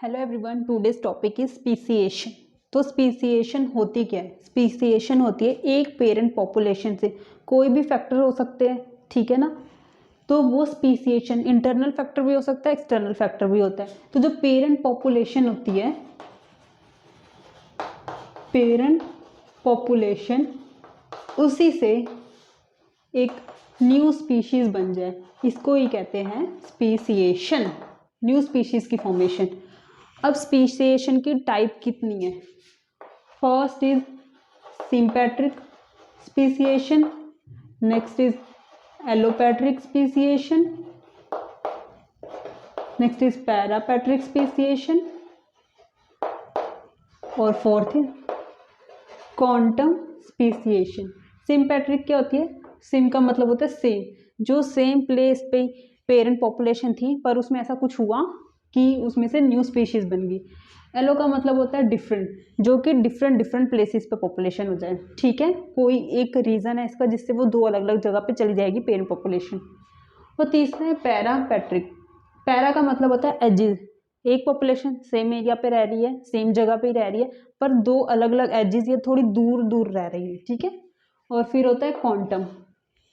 Hello everyone, today's topic is speciation. तो speciation होती क्या है? स्पीसिएशन होती है एक पेरेंट पॉपुलेशन से कोई भी फैक्टर हो सकते हैं, ठीक है ना। तो वो स्पीसिएशन इंटरनल फैक्टर भी हो सकता है, एक्सटर्नल फैक्टर भी होता है। तो जो पेरेंट पॉपुलेशन होती है, पेरेंट पॉपुलेशन, उसी से एक न्यू स्पीशीज बन जाए, इसको ही कहते हैं स्पीसिएशन, न्यू स्पीशीज की फॉर्मेशन। अब स्पीसिएशन की टाइप कितनी है? First is sympatric speciation, next is allopatric speciation, next is parapatric speciation, और fourth is quantum speciation. Sympatric क्या होती है? सिम का मतलब होता है सेम, जो सेम प्लेस पे पेरेंट पॉपुलेशन थी पर उसमें ऐसा कुछ हुआ कि उसमें से न्यू स्पीशीज बन गई। एलो का मतलब होता है डिफरेंट, जो कि डिफरेंट डिफरेंट प्लेसेस पे पॉपुलेशन हो जाए, ठीक है। कोई एक रीजन है इसका जिससे वो दो अलग अलग जगह पे चली जाएगी पेरेंट पॉपुलेशन। और तीसरा है पैरापैट्रिक। पैरा का मतलब होता है एजिज, एक पॉपुलेशन सेम एरिया पे रह रही है, सेम जगह पे ही रह रही है, पर दो अलग अलग एजिज या थोड़ी दूर दूर रह रही है, ठीक है। और फिर होता है क्वांटम।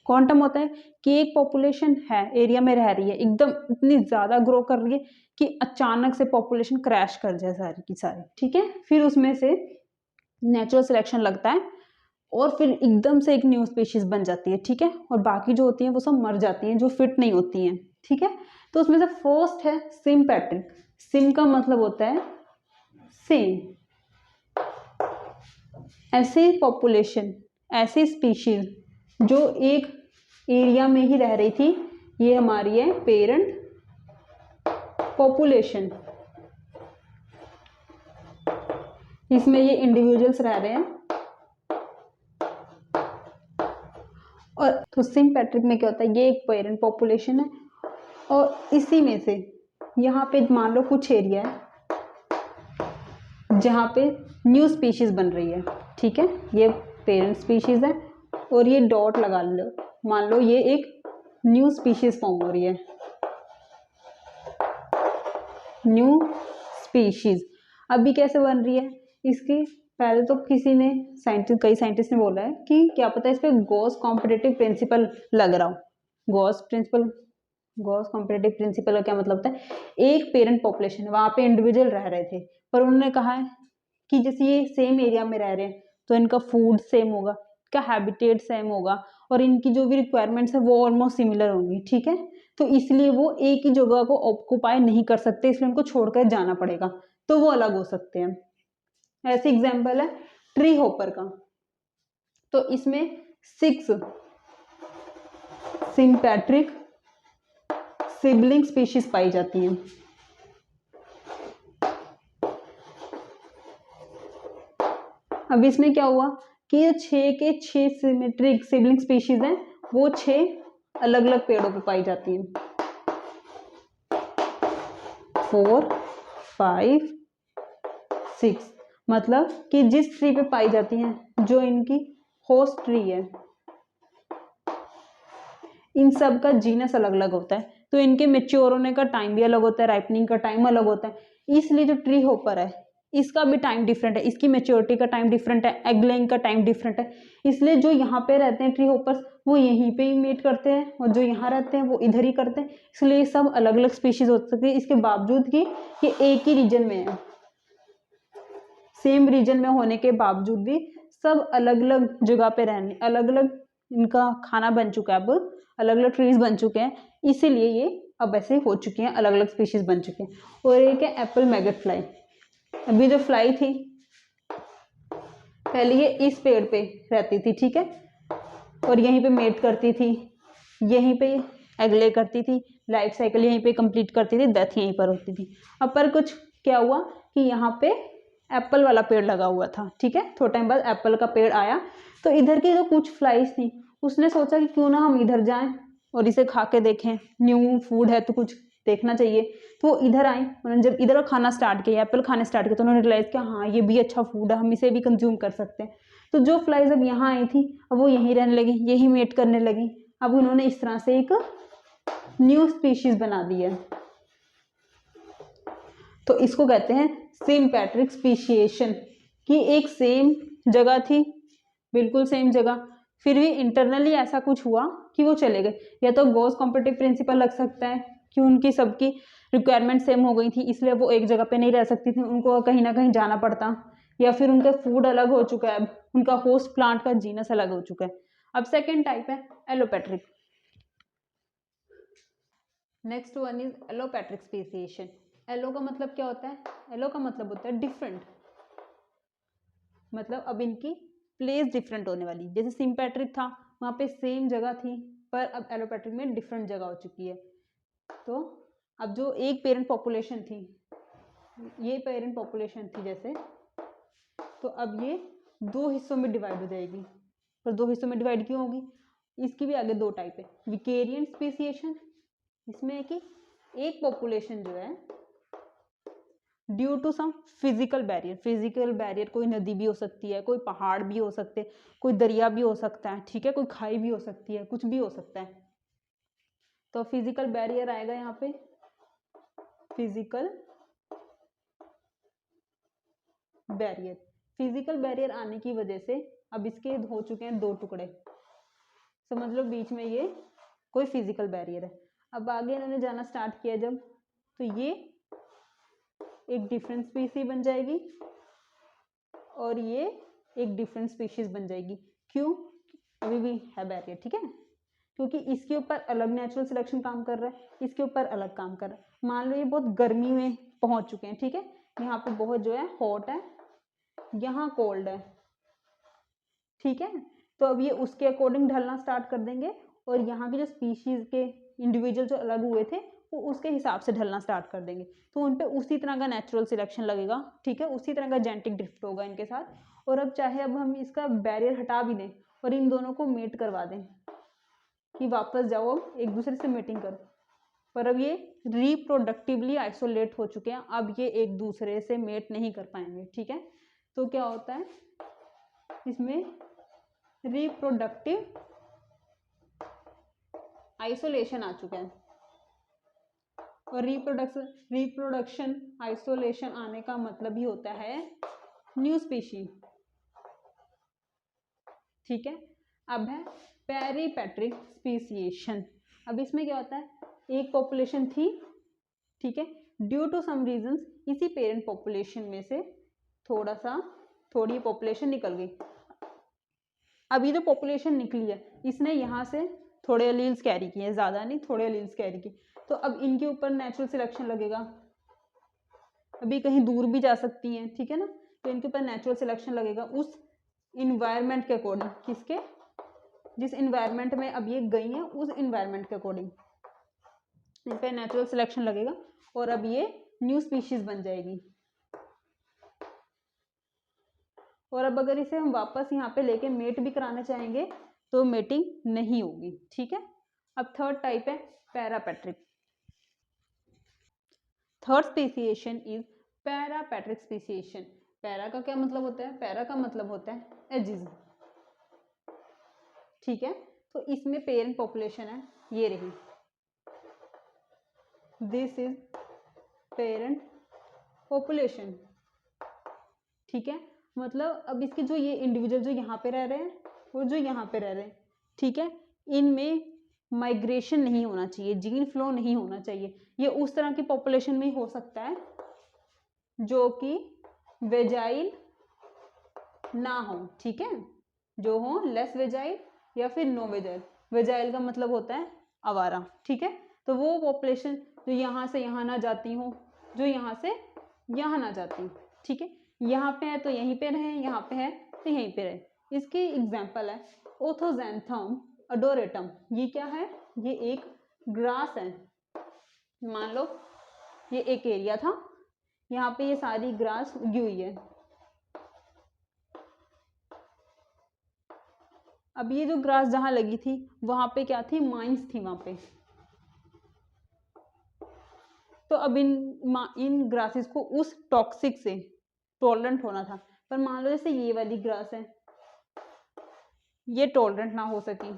क्वांटम होता है कि एक पॉपुलेशन है, एरिया में रह रही है, एकदम इतनी ज्यादा ग्रो कर रही है कि अचानक से पॉपुलेशन क्रैश कर जाए सारी की सारी, ठीक है। फिर उसमें से नेचुरल सिलेक्शन लगता है और फिर एकदम से एक न्यू स्पीशीज बन जाती है, ठीक है। और बाकी जो होती हैं वो सब मर जाती हैं, जो फिट नहीं होती हैं, ठीक है। तो उसमें से फर्स्ट है सिम्पैट्रिक। सिम का मतलब होता है सेम, ऐसी पॉपुलेशन, ऐसी स्पीशीज जो एक एरिया में ही रह रही थी, ये हमारी है पेरेंट पॉपुलेशन। इसमें ये इंडिविजुअल्स रह रहे हैं। और तो सिम्पैट्रिक में क्या होता है, ये एक पेरेंट पॉपुलेशन है और इसी में से यहाँ पे मान लो कुछ एरिया है जहाँ पे न्यू स्पीशीज बन रही है, ठीक है। ये पेरेंट स्पीशीज है और ये डॉट लगा लो, मान लो ये एक न्यू स्पीशीज फॉर्म हो रही है, न्यू स्पीशीज। अभी कैसे बन रही है इसकी? पहले तो किसी ने कई साइंटिस्ट ने बोला है कि क्या पता इस पे गॉस कॉम्पिटिटिव प्रिंसिपल लग रहा हो। गॉस कॉम्पिटिटिव प्रिंसिपल का क्या मतलब होता है? एक पेरेंट पॉपुलेशन, वहां पे इंडिविजुअल रह रहे थे, पर उन्होंने कहा है कि जैसे ये सेम एरिया में रह रहे हैं तो इनका फूड सेम होगा, इनका हैबिटेट सेम होगा और इनकी जो भी रिक्वायरमेंट्स है वो ऑलमोस्ट सिमिलर होंगी, ठीक है। तो इसलिए वो एक ही जगह को ऑक्युपाई नहीं कर सकते, इसलिए उनको छोड़कर जाना पड़ेगा, तो वो अलग हो सकते हैं। ऐसे एग्जाम्पल है ट्री होपर का। तो इसमें 6 सिम्पैट्रिक सिबलिंग स्पीशीज पाई जाती हैं। अब इसमें क्या हुआ कि ये 6 के 6 सिमेट्रिक सिबलिंग स्पीशीज हैं, वो 6 अलग अलग पेड़ों पे पाई जाती हैं। 4, 5, 6, मतलब कि जिस ट्री पे पाई जाती हैं, जो इनकी होस्ट ट्री है, इन सब का जीनस अलग अलग होता है, तो इनके मेच्योर होने का टाइम भी अलग होता है, राइपनिंग का टाइम अलग होता है। इसलिए जो ट्री होपर है इसका भी टाइम डिफरेंट है, इसकी मेच्योरिटी का टाइम डिफरेंट है, एग लेइंग का टाइम डिफरेंट है। इसलिए जो यहाँ पे रहते हैं ट्री होपर्स वो यहीं पे ही मेट करते हैं और जो यहाँ रहते हैं वो इधर ही करते हैं। इसलिए ये सब अलग अलग स्पीशीज हो सकती है, इसके बावजूद कि ये एक ही रीजन में है, सेम रीजन में होने के बावजूद भी सब अलग अलग जगह पे रहने, अलग अलग इनका खाना बन चुका है, अब अलग अलग ट्रीज बन चुके हैं, इसीलिए ये अब ऐसे हो चुके हैं, अलग अलग स्पीशीज बन चुके हैं। और एक है एप्पल मैगट फ्लाई। अभी जो फ्लाई थी पहले ये इस पेड़ पे रहती थी, ठीक है, और यहीं पे मेट करती थी, यहीं पे एग ले करती थी, लाइफ साइकिल यहीं पे कंप्लीट करती थी, डेथ यहीं पर होती थी। अब पर कुछ क्या हुआ कि यहाँ पे एप्पल वाला पेड़ लगा हुआ था, ठीक है, थोड़ा टाइम बाद एप्पल का पेड़ आया, तो इधर की जो कुछ फ्लाइज थी उसने सोचा कि क्यों ना हम इधर जाएं और इसे खा के देखें, न्यू फूड है तो कुछ देखना चाहिए। तो वो इधर आई, उन्होंने जब इधर खाना स्टार्ट किया, एप्पल खाने स्टार्ट किया, तो उन्होंने रियलाइज किया हाँ ये भी अच्छा फूड है, हम इसे भी कंज्यूम कर सकते हैं। तो जो फ्लाइज अब यहाँ आई थी अब वो यहीं रहने लगी, यही मेट करने लगी। अब उन्होंने इस तरह से एक न्यू स्पीशीज बना दी है। तो इसको कहते हैं सिम्पैट्रिक स्पीशिएशन, कि एक सेम जगह थी, बिल्कुल सेम जगह, फिर भी इंटरनली ऐसा कुछ हुआ कि वो चले गए। या तो गॉस कॉम्पिटिटिव प्रिंसिपल लग सकता है कि उनकी सबकी रिक्वायरमेंट सेम हो गई थी, इसलिए वो एक जगह पे नहीं रह सकती थी, उनको कहीं ना कहीं जाना पड़ता, या फिर उनका फूड अलग हो चुका है, उनका होस्ट प्लांट का जीनस अलग हो चुका है। अब सेकेंड टाइप है allopatric. Next one is allopatric speciation. Allo का मतलब क्या होता है? एलो का मतलब होता है डिफरेंट, मतलब अब इनकी प्लेस डिफरेंट होने वाली। जैसे सिम्पैट्रिक था, वहाँ पे सेम जगह थी, पर अब एलोपैट्रिक में डिफरेंट जगह हो चुकी है। तो अब जो एक पेरेंट पॉपुलेशन थी, ये पेरेंट पॉपुलेशन थी जैसे, तो अब ये दो हिस्सों में डिवाइड हो जाएगी। पर दो हिस्सों में डिवाइड क्यों होगी? इसकी भी आगे दो टाइप है। विकेरियंट स्पीसिएशन, इसमें है कि एक पॉपुलेशन जो है due to some physical barrier, physical barrier कोई नदी भी हो सकती है, कोई पहाड़ भी हो सकते हैं, कोई दरिया भी हो सकता है, ठीक है, कोई खाई भी हो सकती है, कुछ भी हो सकता है। तो फिजिकल बैरियर आएगा यहाँ पे, फिजिकल बैरियर। फिजिकल बैरियर आने की वजह से अब इसके हो चुके हैं दो टुकड़े, समझ लो बीच में ये कोई फिजिकल बैरियर है। अब आगे इन्होंने जाना स्टार्ट किया जब, तो ये एक डिफरेंट स्पीसी बन जाएगी और ये एक डिफरेंट स्पीशीज बन जाएगी। क्यों? अभी भी है बैरियर, ठीक है, क्योंकि इसके ऊपर अलग नेचुरल सिलेक्शन काम कर रहा है, इसके ऊपर अलग काम कर रहा है। मान लो ये बहुत गर्मी में पहुंच चुके हैं, ठीक है, यहाँ पे बहुत जो है हॉट है, यहाँ कोल्ड है, ठीक है, तो अब ये उसके अकॉर्डिंग ढलना स्टार्ट कर देंगे, और यहाँ की जो स्पीशीज के इंडिविजुअल जो अलग हुए थे वो उसके हिसाब से ढलना स्टार्ट कर देंगे। तो उन पे उसी तरह का नेचुरल सिलेक्शन लगेगा, ठीक है, उसी तरह का जेनेटिक ड्रिफ्ट होगा इनके साथ। और अब चाहे अब हम इसका बैरियर हटा भी दें और इन दोनों को मेट करवा दें कि वापस जाओ एक दूसरे से मीटिंग करो, पर अब ये रिप्रोडक्टिवली आइसोलेट हो चुके हैं, अब ये एक दूसरे से मेट नहीं कर पाएंगे, ठीक है। तो क्या होता है इसमें? रिप्रोडक्टिव आइसोलेशन आ चुका है, और रिप्रोडक्शन आइसोलेशन आने का मतलब ही होता है न्यू स्पीशी, ठीक है। अब है पेरीपेट्रिक स्पीसिएशन। अब इसमें क्या होता है, एक पॉपुलेशन थी, ठीक है, ड्यू टू सम रीजंस इसी पेरेंट पॉपुलेशन में से थोड़ी पॉपुलेशन निकल गई। अब ये जो पॉपुलेशन निकली है इसने यहाँ से थोड़े एलील्स कैरी किए, ज़्यादा नहीं, थोड़े एलील्स कैरी किए, तो अब इनके ऊपर नेचुरल सिलेक्शन लगेगा। अभी कहीं दूर भी जा सकती हैं, ठीक है ना, तो इनके ऊपर नेचुरल सिलेक्शन लगेगा उस इन्वायरमेंट के अकॉर्डिंग, किसके? जिस इन्वायरमेंट में अब ये गई हैं उस इन्वायरमेंट के अकॉर्डिंग इन पर नेचुरल सिलेक्शन लगेगा, और अब ये न्यू स्पीशीज बन जाएगी। और अब अगर इसे हम वापस यहाँ पे लेके मेट भी कराना चाहेंगे तो मेटिंग नहीं होगी, ठीक है। अब थर्ड टाइप है parapatric. Third speciation is parapatric speciation. Para का क्या मतलब होता है? पैरा का मतलब होता है एजिज, ठीक है। तो इसमें पेरेंट पॉपुलेशन है, ये रही, दिस इज पेरेंट पॉपुलेशन, ठीक है। मतलब अब इसके जो ये इंडिविजुअल जो यहाँ पे रह रहे हैं और जो यहाँ पे रह रहे हैं, ठीक है, इनमें माइग्रेशन नहीं होना चाहिए, जीन फ्लो नहीं होना चाहिए। ये उस तरह की पॉपुलेशन में हो सकता है जो कि वेजाइल ना हो, ठीक है, जो हो लेस वेजाइल या फिर नो वेजाइल। वेजाइल का मतलब होता है आवारा, ठीक है। तो वो पॉपुलेशन जो यहाँ से यहाँ ना जाती हो, जो यहाँ से यहाँ ना जाती, ठीक है, यहाँ पे है तो यहीं पे रहे, यहाँ पे है तो यहीं पे रहे। इसकी एग्जाम्पल है ओथोजैंथम अडोरेटम। ये क्या है? ये एक ग्रास है। मान लो ये एक एरिया था, यहाँ पे ये सारी ग्रास उगी हुई है। अब ये जो ग्रास जहाँ लगी थी वहां पे क्या थी? माइंस थी वहां पे। तो अब इन ग्रासेस को उस टॉक्सिक से टॉलरेंट होना था, पर मान लो जैसे ये वाली ग्रास है, ये टॉलरेंट ना हो सकी,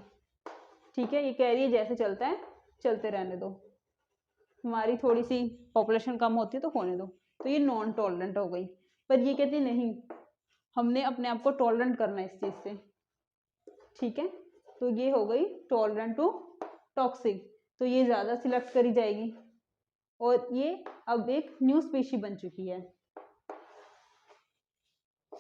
ठीक है, ये कह रही है जैसे चलता है चलते रहने दो, हमारी थोड़ी सी पॉपुलेशन कम होती है तो होने दो, तो ये नॉन टॉलरेंट हो गई। पर ये कहती नहीं, हमने अपने आप को टॉलरेंट करना है इस चीज़ से, ठीक है। तो ये हो गई टॉलरेंट टू टॉक्सिक, तो ये ज़्यादा सिलेक्ट करी जाएगी और ये अब एक न्यू स्पीशी बन चुकी है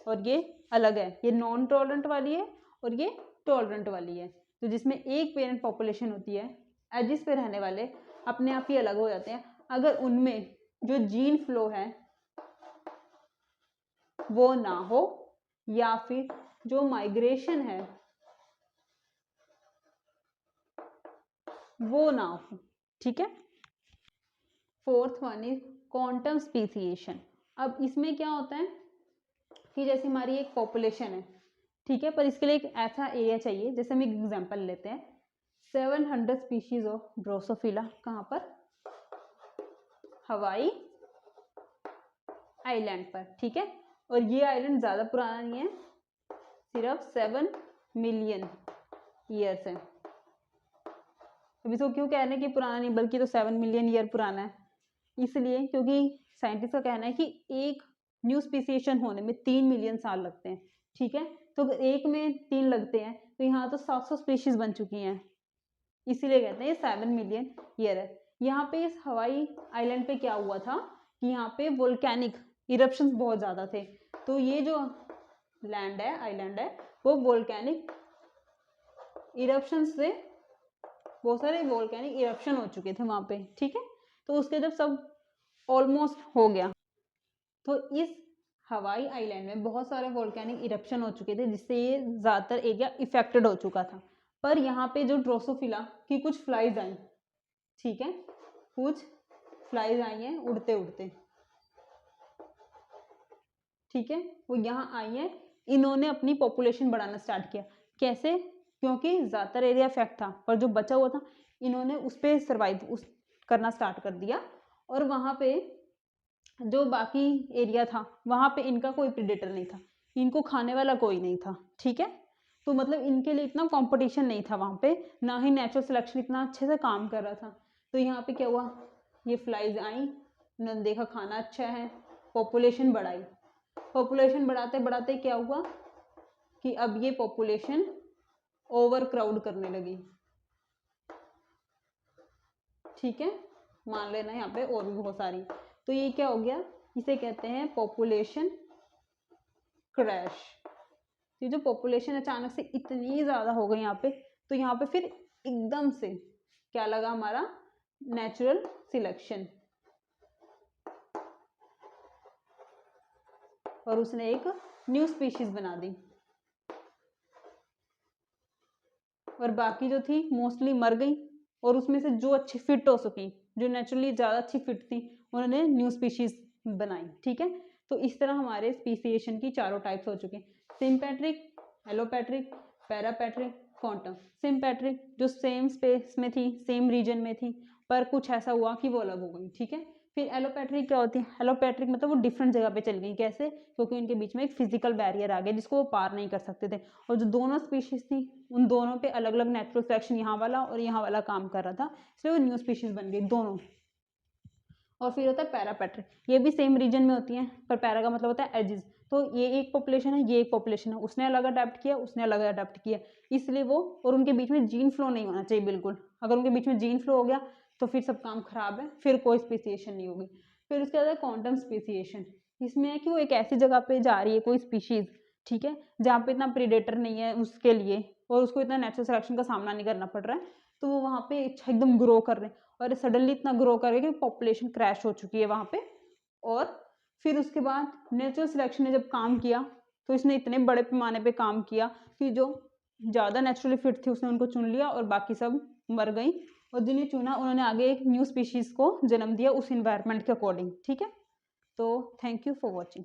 और ये अलग है, ये नॉन टॉलरेंट वाली है और ये टॉलरेंट वाली है। तो जिसमें एक पेरेंट पॉपुलेशन होती है, एजिस पे रहने वाले अपने आप ही अलग हो जाते हैं अगर उनमें जो जीन फ्लो है वो ना हो या फिर जो माइग्रेशन है वो ना हो, ठीक है। Fourth one is quantum speciation. अब इसमें क्या होता है कि जैसे हमारी एक पॉपुलेशन है, ठीक है, पर इसके लिए एक ऐसा एरिया चाहिए, जैसे हम एक एग्जांपल लेते हैं 700 स्पीशीज ऑफ ड्रोसोफिला, कहाँ पर, हवाई आइलैंड पर, ठीक है। और ये आइलैंड ज़्यादा पुराना नहीं है, सिर्फ 7 मिलियन ईयर्स है। अब इसको क्यों कह रहे हैं कि पुराना नहीं, बल्कि तो 7 मिलियन ईयर पुराना है, इसलिए क्योंकि साइंटिस्ट का कहना है कि एक न्यू स्पीसीएशन होने में 3 मिलियन साल लगते हैं, ठीक है। तो अगर एक में 3 लगते हैं तो यहाँ तो 700 स्पीशीज बन चुकी हैं, इसीलिए कहते हैं ये 7 मिलियन ईयर है। यहाँ पे इस हवाई आइलैंड पे क्या हुआ था कि यहाँ पे वोल्केनिक इरप्शंस बहुत ज़्यादा थे, तो ये जो लैंड है, आइलैंड है, वो वोल्केनिक इरप्शंस से, बहुत सारे वोल्केनिक इरप्शन हो चुके थे वहाँ पे, ठीक है। तो उसके जब सब ऑलमोस्ट हो गया तो इस हवाई आइलैंड में बहुत सारे वोल्केनिक इरप्शन हो चुके थे जिससे ये ज़्यादातर एरिया इफेक्टेड हो चुका था। पर यहाँ पे जो ड्रोसोफिला की कुछ फ्लाइज आई, ठीक है, कुछ फ्लाइज आई हैं उड़ते उड़ते, ठीक है, वो यहाँ आई हैं, इन्होंने अपनी पॉपुलेशन बढ़ाना स्टार्ट किया। कैसे? क्योंकि ज़्यादातर एरिया इफेक्ट था पर जो बचा हुआ था इन्होंने उस पर सर्वाइव करना स्टार्ट कर दिया और वहाँ पे जो बाकी एरिया था वहाँ पे इनका कोई प्रेडेटर नहीं था, इनको खाने वाला कोई नहीं था, ठीक है। तो मतलब इनके लिए इतना कंपटीशन नहीं था वहाँ पे, ना ही नेचुरल सिलेक्शन इतना अच्छे से काम कर रहा था। तो यहाँ पे क्या हुआ, ये फ्लाइज आई, उन्होंने देखा खाना अच्छा है, पॉपुलेशन बढ़ाई, पॉपुलेशन बढ़ाते बढ़ाते क्या हुआ कि अब ये पॉपुलेशन ओवर क्राउड करने लगी, ठीक है, मान लेना यहाँ पे और भी बहुत सारी। तो ये क्या हो गया, इसे कहते हैं पॉपुलेशन क्रैश। ये जो पॉपुलेशन अचानक से इतनी ज़्यादा हो गई यहाँ पे, तो यहाँ पे फिर एकदम से क्या लगा, हमारा नेचुरल सिलेक्शन, और उसने एक न्यू स्पीशीज बना दी और बाकी जो थी मोस्टली मर गई और उसमें से जो अच्छी फिट हो सकी, जो नेचुरली ज़्यादा अच्छी फिट थी, उन्होंने न्यू स्पीशीज बनाई, ठीक है। तो इस तरह हमारे स्पीसिएशन की चारों टाइप्स हो चुके हैं, सिम्पैट्रिक, एलोपैट्रिक, पैरापैट्रिक, क्वांटम। सिम्पैट्रिक जो सेम स्पेस में थी, सेम रीजन में थी, पर कुछ ऐसा हुआ कि वो अलग हो गई, ठीक है। फिर एलोपैट्रिक क्या होती है, एलोपैट्रिक मतलब वो डिफरेंट जगह पे चल गई, कैसे, क्योंकि उनके बीच में एक फिजिकल बैरियर आ गया जिसको वो पार नहीं कर सकते थे, और जो दोनों स्पीशीज थी उन दोनों पे अलग अलग नेचुरल सिलेक्शन यहाँ वाला और यहाँ वाला काम कर रहा था, इसलिए वो न्यू स्पीशीज बन गई दोनों। और फिर होता है पैरापैट्रिक, ये भी सेम रीजन में होती हैं, पर पैरा का मतलब होता है एजिज, तो ये एक पॉपुलेशन है, ये एक पॉपुलेशन है, उसने अलग अडेप्ट किया, उसने अलग अडेप्ट किया, इसलिए वो, और उनके बीच में जीन फ्लो नहीं होना चाहिए बिल्कुल, अगर उनके बीच में जीन फ्लो हो गया तो फिर सब काम खराब है, फिर कोई स्पीसिएशन नहीं होगी। फिर उसके बाद है क्वांटम स्पीसिएशन, इसमें है कि वो एक ऐसी जगह पे जा रही है कोई स्पीशीज, ठीक है, जहाँ पे इतना प्रीडेटर नहीं है उसके लिए और उसको इतना नेचुरल सिलेक्शन का सामना नहीं करना पड़ रहा है, तो वो वहाँ पे एकदम ग्रो कर रहे हैं और सडनली इतना ग्रो कर रहे हैं कि पॉपुलेशन क्रैश हो चुकी है वहाँ पे। और फिर उसके बाद नेचुरल सिलेक्शन ने जब काम किया तो इसने इतने बड़े पैमाने पे काम किया कि जो ज़्यादा नेचुरली फिट थी उसने उनको चुन लिया और बाकी सब मर गई, और जिन्हें चुना उन्होंने आगे एक न्यू स्पीशीज़ को जन्म दिया उस इन्वायरमेंट के अकॉर्डिंग, ठीक है। तो थैंक यू फॉर वॉचिंग।